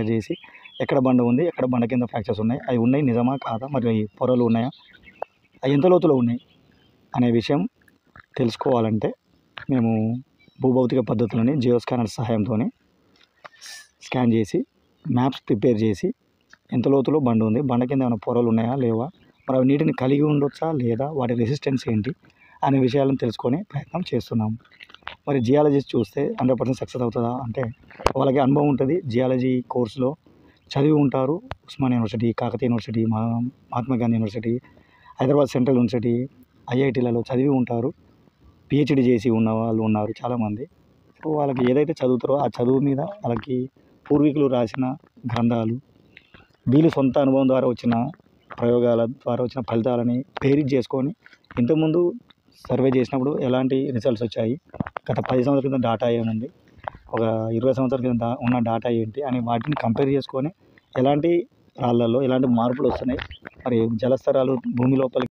చేసి ఎక్కడ బండ ఉంది, ఎక్కడ బండ కింద ఫ్రాక్చర్స్ ఉన్నాయి, అవి ఉన్నాయి నిజమా కాదా, మరి పొరలు ఉన్నాయా, అవి ఎంత లోతులో ఉన్నాయి అనే విషయం తెలుసుకోవాలంటే మేము భూభౌతిక పద్ధతులని జియో స్కానర్ సహాయంతో స్కాన్ చేసి మ్యాప్స్ ప్రిపేర్ చేసి ఎంత లోతులో బండ ఉంది, బండ కింద ఏమైనా పొరలు ఉన్నాయా లేవా, మరి అవి నీటిని కలిగి ఉండొచ్చా లేదా, వాటి రెసిస్టెన్స్ ఏంటి అనే విషయాలను తెలుసుకునే ప్రయత్నం చేస్తున్నాము. మరి జియాలజిస్ట్ చూస్తే 100% సక్సెస్ అవుతుందా అంటే వాళ్ళకి అనుభవం ఉంటుంది. జియాలజీ కోర్సులో చదివి ఉంటారు. Osmania university, Kakatiya university, Mahatma Gandhi university, Hyderabad central university, ఐఐటీలలో చదివి ఉంటారు. పిహెచ్డి చేసి ఉన్న వాళ్ళు ఉన్నారు చాలామంది. సో వాళ్ళకి ఏదైతే చదువుతారో ఆ చదువు మీద వాళ్ళకి పూర్వీకులు రాసిన గ్రంథాలు, వీళ్ళు సొంత అనుభవం ద్వారా వచ్చిన ప్రయోగాల ద్వారా వచ్చిన ఫలితాలని బేరీజ్ చేసుకొని ఇంతకుముందు సర్వే చేసినప్పుడు ఎలాంటి రిజల్ట్స్ వచ్చాయి, గత 10 సంవత్సరాల క్రితం డాటా ఏముంది, ఒక 20 సంవత్సరాల క్రితం ఉన్న డాటా ఏంటి అని వాటిని కంపేర్ చేసుకొని ఎలాంటి రాళ్ళల్లో ఎలాంటి మార్పులు వస్తున్నాయి, మరి జలస్తరాలు భూమి లోపలికి